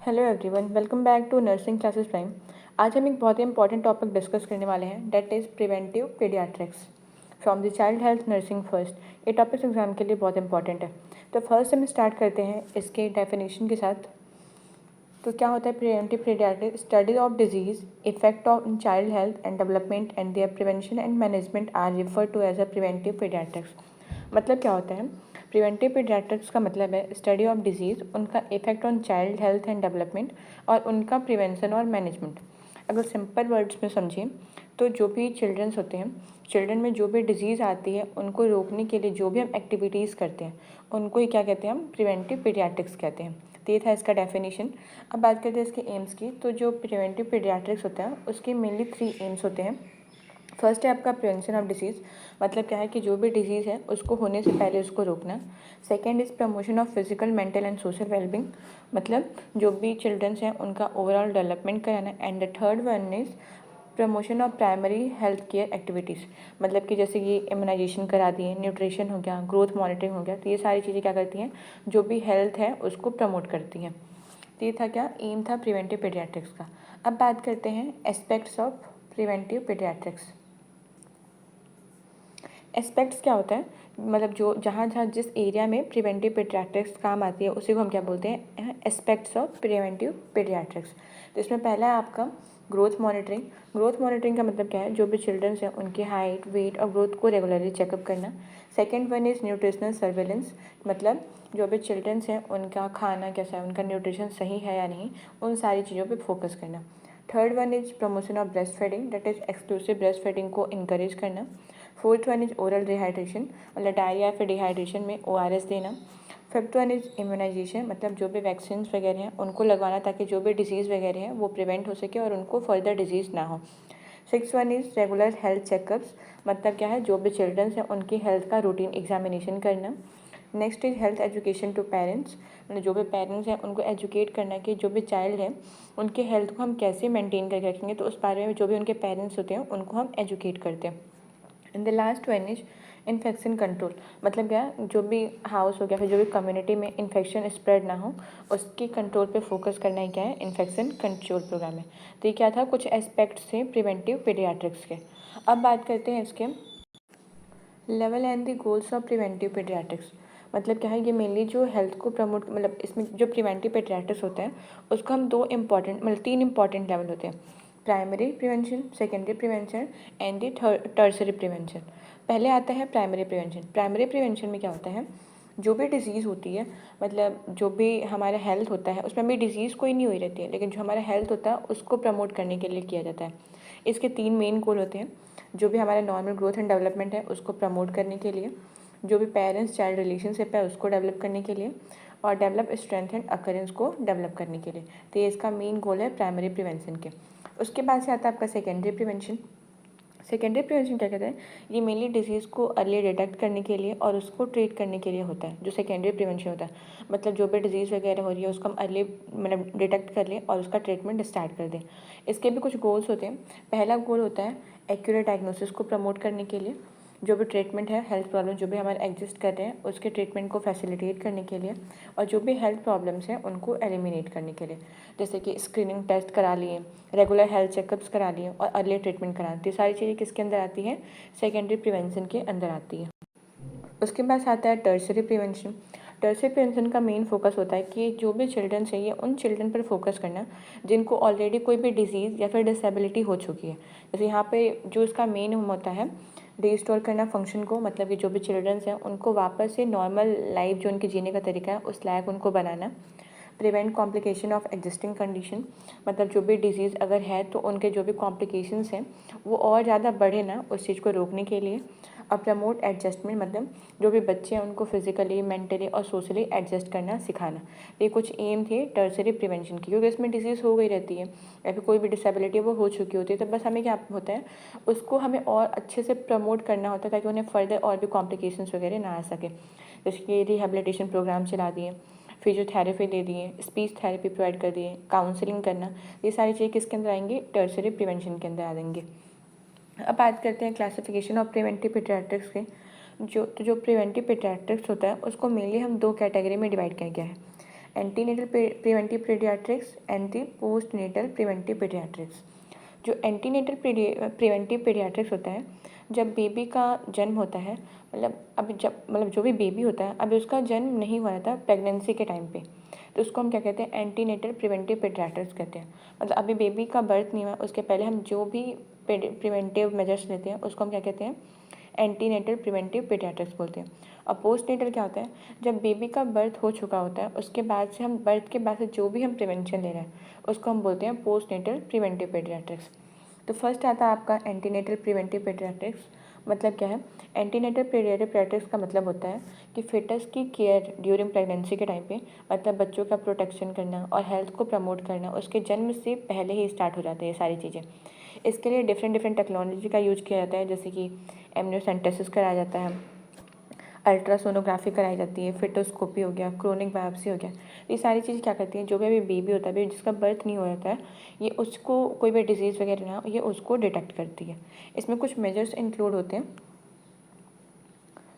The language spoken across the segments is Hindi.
Hello everyone, welcome back to nursing classes prime. आज हम एक बहुत ही इंपॉर्टेंट टॉपिक डिस्कस करने वाले हैं, that is preventive paediatrics from the child health nursing first. ये टॉपिक एग्जाम के लिए बहुत इंपॉर्टेंट है। तो फर्स्ट हम स्टार्ट करते हैं इसके डेफिनेशन के साथ। तो क्या होता है preventive paediatric? Study of disease effect of in child health and development and their prevention and management are refer to as a preventive paediatrics. मतलब क्या होता है प्रिवेंटिव पीडियाट्रिक्स का? मतलब है स्टडी ऑफ डिजीज़, उनका effect on child health and development और उनका प्रिवेंशन और मैनेजमेंट। अगर सिंपल वर्ड्स में समझें तो जो भी चिल्ड्रंस होते हैं, चिल्ड्रन में जो भी डिजीज़ आती है उनको रोकने के लिए जो भी हम एक्टिविटीज़ करते हैं उनको ही क्या कहते हैं? हम प्रिवेंटिव पीडियाट्रिक्स कहते हैं। तो ये था इसका डेफिनेशन। अब बात करते हैं इसके एम्स की। तो जो प्रिवेंटिव पीडियाट्रिक्स होता है उसके मेनली 3 एम्स होते हैं। फर्स्ट है आपका प्रिवेंशन ऑफ डिसीज़। मतलब क्या है कि जो भी डिजीज़ है उसको होने से पहले उसको रोकना। Second is promotion of physical, mental and social wellbeing. मतलब जो भी चिल्ड्रंस हैं उनका ओवरऑल डेवलपमेंट कराना। And the third one is promotion of primary health care activities. मतलब कि जैसे कि इम्यूनाइजेशन करा दिए, न्यूट्रिशन हो गया, ग्रोथ मॉनिटरिंग हो गया। तो ये सारी चीज़ें क्या करती हैं? जो भी हेल्थ है उसको प्रमोट करती हैं। तो ये था क्या? एम था प्रिवेंटिव पीडियाट्रिक्स का। अब बात करते हैं aspects of preventive paediatrics. Aspects क्या होता है? मतलब जो जहाँ जहाँ जिस एरिया में प्रिवेंटिव पीडियाट्रिक्स काम आती है उसी को हम क्या बोलते हैं? Aspects of preventive paediatrics. तो इसमें पहला है आपका ग्रोथ मॉनिटरिंग। ग्रोथ मॉनिटरिंग का मतलब क्या है? जो भी चिल्ड्रंस हैं उनकी हाइट, वेट और ग्रोथ को रेगुलरली चेकअप करना। Second one is nutritional surveillance. मतलब जो भी चिल्ड्रंस हैं उनका खाना कैसा है, उनका न्यूट्रिशन सही है या नहीं, उन सारी चीज़ों पर फोकस करना। Third one is promotion of breast feeding, that is exclusive breast feeding को इंकरेज करना। Fourth one is oral dehydration, मतलब डायरिया या फिर डिहाइड्रेशन में ORS देना। फिफ्थ वन इज़ इम्यूनाइजेशन, मतलब जो भी वैक्सीन वगैरह हैं उनको लगवाना ताकि जो भी डिजीज़ वगैरह हैं वो प्रिवेंट हो सके और उनको फर्दर डिजीज़ ना हो। Six one is regular health checkups. मतलब क्या है? जो भी चिल्ड्रंस हैं उनकी हेल्थ का रूटीन एग्जामिनेशन करना। Next is health education to parents. मतलब जो भी पेरेंट्स हैं उनको एजुकेट करना कि जो भी चाइल्ड है उनके हेल्थ को हम कैसे मेंटेन करके रखेंगे। तो उस बारे में जो भी उनके पेरेंट्स होते हैं उनको हम एजुकेट करते हैं। And the last one is infection control. मतलब क्या? जो भी हाउस हो गया फिर जो भी कम्युनिटी में इन्फेक्शन स्प्रेड ना हो उसकी कंट्रोल पे फोकस करना ही क्या है? इन्फेक्शन कंट्रोल प्रोग्राम है। तो ये क्या था? कुछ एस्पेक्ट्स थे प्रिवेंटिव पीडियाट्रिक्स के। अब बात करते हैं इसके level and the goals of preventive paediatrics. मतलब क्या है? ये मेनली जो हेल्थ को प्रमोट, मतलब इसमें जो प्रिवेंटिव पीडियाट्रिक्स होता है उसको हम तीन इंपॉर्टेंट लेवल होते हैं। Primary prevention, secondary prevention and the tertiary prevention. पहले आता है प्राइमरी प्रिवेंशन। प्राइमरी प्रिवेंशन में क्या होता है? जो भी डिज़ीज़ होती है, मतलब जो भी हमारा हेल्थ होता है उसमें भी डिज़ीज़ कोई नहीं हुई रहती है, लेकिन जो हमारा हेल्थ होता है उसको प्रमोट करने के लिए किया जाता है। इसके 3 मेन गोल होते हैं। जो भी हमारा नॉर्मल ग्रोथ एंड डेवलपमेंट है उसको प्रमोट करने के लिए, जो भी पेरेंट्स चाइल्ड रिलेशनशिप है उसको डेवलप करने के लिए, और डेवलप स्ट्रेंथ एंड अकरेंस को डेवलप करने के लिए। तो ये इसका मेन गोल है प्राइमरी प्रिवेंशन के। उसके बाद से आता है आपका सेकेंडरी प्रिवेंशन। सेकेंडरी प्रिवेंशन क्या कहते हैं? ये मेनली डिजीज़ को अर्ली डिटेक्ट करने के लिए और उसको ट्रीट करने के लिए होता है, जो सेकेंडरी प्रिवेंशन होता है। मतलब जो भी डिजीज़ वगैरह हो रही है उसको हम अर्ली मतलब डिटेक्ट कर लें और उसका ट्रीटमेंट स्टार्ट कर दें। इसके भी कुछ गोल्स होते हैं। पहला गोल होता है एक्यूरेट डायग्नोसिस को प्रमोट करने के लिए, जो भी ट्रीटमेंट है हेल्थ प्रॉब्लम जो भी हमारे एग्जिस्ट कर रहे हैं उसके ट्रीटमेंट को फैसिलिटेट करने के लिए, और जो भी हेल्थ प्रॉब्लम्स हैं उनको एलिमिनेट करने के लिए। जैसे कि स्क्रीनिंग टेस्ट करा लिए, रेगुलर हेल्थ चेकअप्स करा लिए और अर्ली ट्रीटमेंट करा दी। सारी चीज़ें किसके अंदर आती हैं? सेकेंडरी प्रिवेंशन के अंदर आती है। उसके बाद आता है टर्सरी प्रिवेंशन। टर्सरी प्रिवेंशन का मेन फोकस होता है कि जो भी चिल्ड्रन चाहिए उन चिल्ड्रन पर फोकस करना जिनको ऑलरेडी कोई भी डिजीज़ या फिर डिसेबिलिटी हो चुकी है। जैसे यहाँ पे जो इसका मेन होता है रिस्टोर करना फंक्शन को, मतलब कि जो भी चिल्ड्रंस हैं उनको वापस से नॉर्मल लाइफ जो उनके जीने का तरीका है उस लायक उनको बनाना। Prevent complication of existing condition, मतलब जो भी डिजीज़ अगर है तो उनके जो भी कॉम्प्लिकेशंस हैं वो और ज़्यादा बढ़े ना, उस चीज़ को रोकने के लिए। और प्रमोट एडजस्टमेंट, मतलब जो भी बच्चे हैं उनको फिजिकली, मेंटली और सोशली एडजस्ट करना सिखाना। ये कुछ एम थे टर्सरी प्रिवेंशन की, क्योंकि इसमें डिजीज़ हो गई रहती है या फिर कोई भी डिसेबिलिटी वो हो चुकी होती है, तो बस हमें क्या होता है उसको हमें और अच्छे से प्रमोट करना होता है ताकि उन्हें फर्दर और भी कॉम्प्लिकेशंस वगैरह ना आ सके। जैसे कि रिहेबिलिटेशन प्रोग्राम चला दिए, फिजियोथेरेपी दे दिए, स्पीच थेरेपी प्रोवाइड कर दिए, काउंसलिंग करना, ये सारी चीज़ें किसके अंदर आएंगी? टर्सरी प्रिवेंशन के अंदर आ जाएंगे। अब बात करते हैं क्लासिफिकेशन ऑफ प्रिवेंटिव पीडियाट्रिक्स के। जो प्रिवेंटिव पीडियाट्रिक्स होता है उसको मेनली हम 2 कैटेगरी में डिवाइड किया गया है। Antenatal preventive paediatrics and the post natal preventive paediatrics. जो एंटीनेटल प्रिवेंटिव पीडियाट्रिक्स होता है, जब बेबी का जन्म होता है, जो भी बेबी होता है अभी उसका जन्म नहीं हुआ था प्रेगनेंसी के टाइम पे, तो उसको हम क्या कहते हैं, एंटीनेटल प्रिवेंटिव पीडियाट्रिक्स कहते हैं। मतलब अभी बेबी का बर्थ नहीं हुआ, उसके पहले हम जो भी प्रिवेंटिव मेजर्स लेते हैं उसको हम क्या कहते हैं, एंटीनेटल प्रिवेंटिव पीडियाट्रिक्स बोलते हैं। और पोस्ट नेटल क्या होता है, जब बेबी का बर्थ हो चुका होता है उसके बाद से हम बर्थ के बाद से जो भी हम प्रिवेंशन ले रहे हैं उसको हम बोलते हैं पोस्ट नेटल प्रिवेंटिव पीडियाट्रिक्स। तो फर्स्ट आता है आपका एंटीनेटल प्रिवेंटिव पीडियाट्रिक्स। मतलब क्या है, एंटीनेटल पीडियाट्रिक्स का मतलब होता है कि फिटस की केयर ड्यूरिंग प्रेगनेंसी के टाइम पे, मतलब बच्चों का प्रोटेक्शन करना और हेल्थ को प्रमोट करना उसके जन्म से पहले ही स्टार्ट हो जाते हैं ये सारी चीज़ें। इसके लिए डिफरेंट टेक्नोलॉजी का यूज किया जाता है, जैसे कि एमनियोसेंटेसिस कराया जाता है, अल्ट्रासोनोग्राफी कराई जाती है, फिटोस्कोपी हो गया, क्रोनिक बायोप्सी हो गया। ये सारी चीज़ें क्या करती हैं, जो भी अभी बेबी होता है, अभी जिसका बर्थ नहीं हो जाता है, ये उसको कोई भी डिजीज़ वगैरह ना हो ये उसको डिटेक्ट करती है। इसमें कुछ मेजर्स इंक्लूड होते हैं।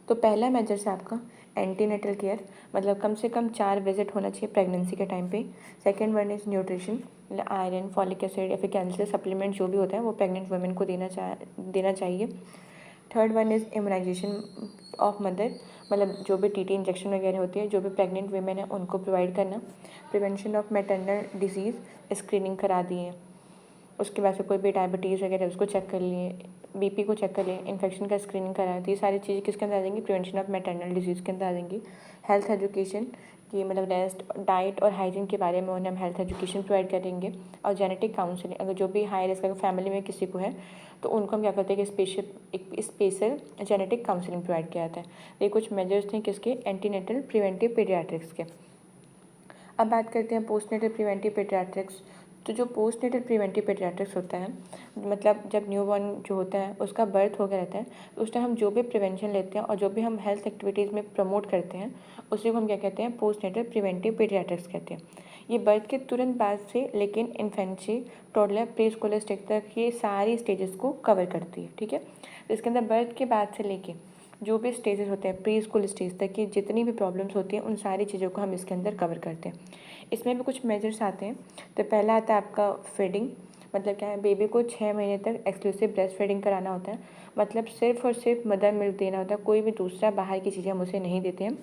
तो पहला मेजर्स है आपका एंटीनेटल केयर, मतलब कम से कम 4 विजिट होना चाहिए प्रेगनेंसी के टाइम पे। सेकेंड वन इज़ न्यूट्रिशन, मतलब आयरन, फॉलिक एसिड या फिर कैल्शियम सप्लीमेंट जो भी होता है वो प्रेग्नेंट वुमेन को देना चाहिए। Third one is immunisation of mother, मतलब जो भी टीटी इंजेक्शन वगैरह होती है जो भी प्रेग्नेंट वीमेन है उनको प्रोवाइड करना। Prevention of maternal disease, screening करा दिए, उसके बाद से कोई भी डायबिटीज़ वगैरह उसको चेक कर लिए, बीपी को चेक कर लिए, इन्फेक्शन का स्क्रीनिंग करा दी। ये सारी चीज़ें किसके अंदर आ जाएंगी, प्रिवेंशन ऑफ मैटरनल डिजीज़ के अंदर आ जाएंगी। हेल्थ एजुकेशन की, मतलब रेस्ट, डाइट और हाइजीन के बारे में उन्हें हम हेल्थ एजुकेशन प्रोवाइड करेंगे। और जेनेटिक काउंसलिंग, अगर जो भी हाई रिस्क अगर फैमिली में किसी को है तो उनको हम क्या करते हैं कि स्पेशल जेनेटिक काउंसलिंग प्रोवाइड किया जाता है। ये कुछ मेजर्स थे किसके, एंटीनेटल प्रिवेंटिव पीडियाट्रिक्स के। अब बात करते हैं पोस्टनेटल प्रिवेंटिव पीडियाट्रिक्स। तो जो पोस्टनेटल प्रिवेंटिव पीडियाट्रिक्स होता है, मतलब जब न्यूबॉर्न जो होता है उसका बर्थ हो गया रहता है तो उस टाइम हम जो भी प्रिवेंशन लेते हैं और जो भी हम हेल्थ एक्टिविटीज़ में प्रमोट करते हैं उसी को हम क्या कहते हैं, पोस्टनेटल प्रिवेंटिव पीडियाट्रिक्स कहते हैं। ये बर्थ के तुरंत बाद से लेकिन infancy, toddler, pre Schuler stage तक ये सारी स्टेजेस को कवर करती है। ठीक है, तो इसके अंदर बर्थ के बाद से लेके जो भी स्टेजेस होते हैं प्री स्कूल स्टेज तक की जितनी भी प्रॉब्लम्स होती हैं उन सारी चीज़ों को हम इसके अंदर कवर करते हैं। इसमें भी कुछ मेजर्स आते हैं। तो पहला आता है आपका फीडिंग, मतलब क्या है, बेबी को 6 महीने तक एक्सक्लूसिव ब्रेस्ट फीडिंग कराना होता है, मतलब सिर्फ और सिर्फ मदर मिल्क देना होता है, कोई भी दूसरा बाहर की चीज़ें हम उसे नहीं देते हैं।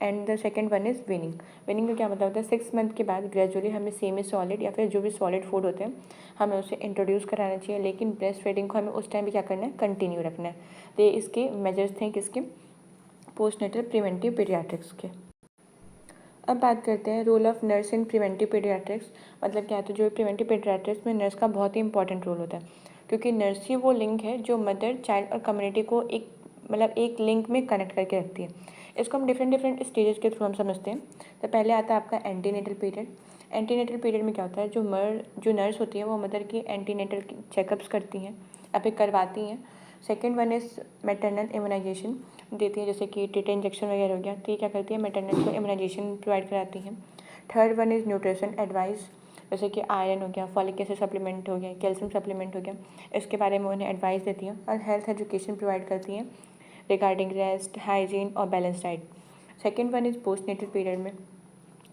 And the second one is weaning. Weaning का क्या मतलब होता है, 6 मंथ के बाद ग्रेजुअली हमें सेमी सॉलिड या फिर जो भी सॉलिड फूड होते हैं हमें उसे इंट्रोड्यूस कराना चाहिए, लेकिन ब्रेस्ट फीडिंग को हमें उस टाइम भी क्या करना है, कंटिन्यू रखना है। तो ये इसके मेजर्स थे किसके, पोस्टनेटल प्रिवेंटिव पीडियाट्रिक्स के। अब बात करते हैं role of nurse in preventive paediatrics. मतलब क्या है, तो जो प्रिवेंटिव पीडियाट्रिक्स में नर्स का बहुत ही इंपॉर्टेंट रोल होता है, क्योंकि नर्स ही वो लिंक है जो मदर, चाइल्ड और कम्युनिटी को एक लिंक में कनेक्ट करके रखती है। इसको हम डिफरेंट स्टेजेस के थ्रू हम समझते हैं। तो पहले आता है आपका एंटीनेटल पीरियड। एंटीनेटल पीरियड में क्या होता है, जो नर्स होती है वो मदर की एंटीनेटल चेकअप्स करती हैं या फिर करवाती हैं। Second one is maternal immunisation देती है, जैसे कि टीटी इंजेक्शन वगैरह हो गया, तो ये क्या करती है, मैटरनल को इम्यूनाइजेशन प्रोवाइड कराती हैं। Third one is nutrition advice, जैसे कि आयरन हो गया, फॉलिक एसिड सप्लीमेंट हो गया, कैल्शियम सप्लीमेंट हो गया, इसके बारे में उन्हें एडवाइस देती हैं। और हेल्थ एजुकेशन प्रोवाइड करती हैं रिगार्डिंग रेस्ट, हाइजीन और balance diet. Second one is postnatal period में,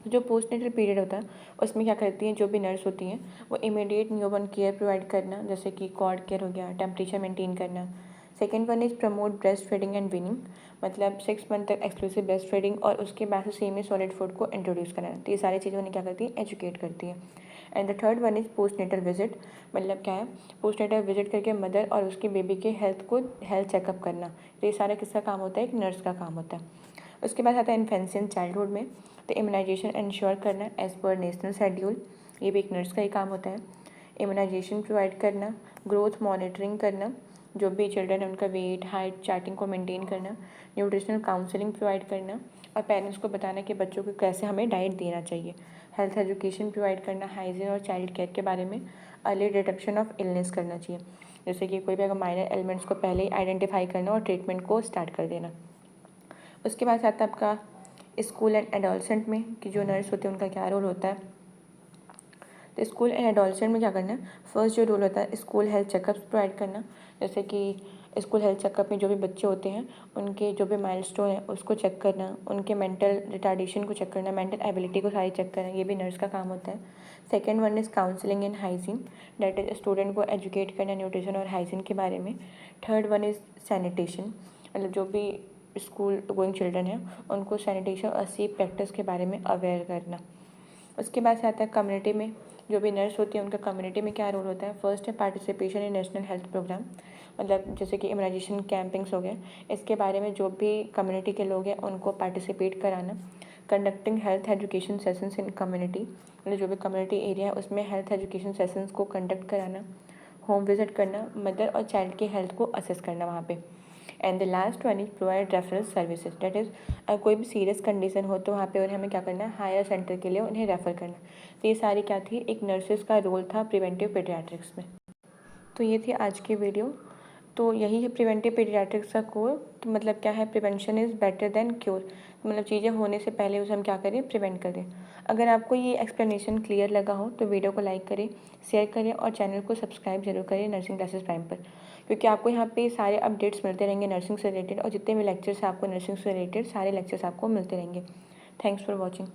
जो पोस्टनेटल पीरियड होता है उसमें क्या करती हैं, जो भी नर्स होती हैं वो इमीडिएट न्यूबॉर्न केयर प्रोवाइड करना, जैसे कि कॉर्ड केयर हो गया, टेम्परेचर मेंटेन करना। Second one is promote breast feeding and weaning, मतलब 6 मंथ तक एक्सक्लूसिव ब्रेस्ट फीडिंग और उसके बाद से सेमी सॉलिड फूड को इंट्रोड्यूस कराना। तो ये सारी चीज़ें उन्हें क्या करती हैं, एजुकेट करती है। And the third one is postnatal visit, मतलब क्या है, पोस्टनेटल विजिट करके मदर और उसके बेबी के हेल्थ चेकअप करना। तो ये सारा किसका काम होता है, एक नर्स का काम होता है। उसके बाद आता है इन्फेंसी एंड चाइल्डहुड में, तो इम्यूनाइजेशन इंश्योर करना एज़ पर नेशनल शेड्यूल, ये भी एक नर्स का ही काम होता है। इम्यूनाइजेशन प्रोवाइड करना, ग्रोथ मॉनिटरिंग करना, जो भी चिल्ड्रन है उनका वेट, हाइट चार्टिंग को मेंटेन करना, न्यूट्रिशनल काउंसलिंग प्रोवाइड करना और पेरेंट्स को बताना कि बच्चों को कैसे हमें डाइट देना चाहिए। हेल्थ एजुकेशन प्रोवाइड करना, हाइजीन और चाइल्ड केयर के बारे में, अर्ली डिटेक्शन ऑफ इलनेस करना चाहिए, जैसे कि कोई भी अगर माइनर एलिमेंट्स को पहले ही आइडेंटिफाई करना और ट्रीटमेंट को स्टार्ट कर देना। उसके बाद आता है आपका स्कूल एंड एडोलसेंट में कि जो नर्स होते हैं उनका क्या रोल होता है। तो स्कूल एंड एडोलसेंट में क्या करना है, फर्स्ट जो रोल होता है स्कूल हेल्थ चेकअप्स प्रोवाइड करना, जैसे कि स्कूल हेल्थ चेकअप में जो भी बच्चे होते हैं उनके जो भी माइलस्टोन है उसको चेक करना, उनके मेंटल रिटार्डेशन को चेक करना, मेंटल एबिलिटी को सारी चेक करना, ये भी नर्स का काम होता है। Second one is counselling and hygiene, that is student को एजुकेट करना न्यूट्रिशन और हाइजीन के बारे में। थर्ड वन इज़ सैनिटेशन, मतलब जो भी स्कूल गोइंग चिल्ड्रन है उनको सैनिटेशन और सेफ प्रैक्टिस के बारे में अवेयर करना। उसके बाद से आता है कम्युनिटी में जो भी नर्स होती है उनका कम्युनिटी में क्या रोल होता है। फर्स्ट है participation in national health programme, मतलब जैसे कि इम्यूनाइजेशन कैंपिंग्स हो गए, इसके बारे में जो भी कम्युनिटी के लोग हैं उनको पार्टिसिपेट कराना। कंडक्टिंग हेल्थ एजुकेशन सेशंस इन कम्युनिटी, मतलब जो भी कम्युनिटी एरिया है उसमें हेल्थ एजुकेशन सेशंस को कंडक्ट कराना। होम विजिट करना, मदर और चाइल्ड की हेल्थ को असेस करना वहाँ पे। And the last one is provide referral services, that is कोई भी सीरियस कंडीशन हो तो वहाँ पे उन्हें हमें क्या करना है, हायर सेंटर के लिए उन्हें रेफ़र करना। तो ये सारी क्या थी, एक नर्सेज का रोल था प्रिवेंटिव पीडियाट्रिक्स में। तो ये थी आज की वीडियो। तो यही है प्रिवेंटिव पीडियाट्रिक्स का कोर। तो मतलब क्या है, prevention is better than cure, मतलब चीज़ें होने से पहले उसे हम क्या करें, प्रिवेंट करें। अगर आपको ये एक्सप्लेनेशन क्लियर लगा हो तो वीडियो को लाइक करें, शेयर करें और चैनल को सब्सक्राइब जरूर करें नर्सिंग क्लासेस प्राइम पर, क्योंकि आपको यहाँ पे सारे अपडेट्स मिलते रहेंगे नर्सिंग से रिलेटेड, और जितने भी लेक्चर्स हैं आपको नर्सिंग से रिलेटेड सारे लेक्चर्स आपको मिलते रहेंगे। Thanks for watching.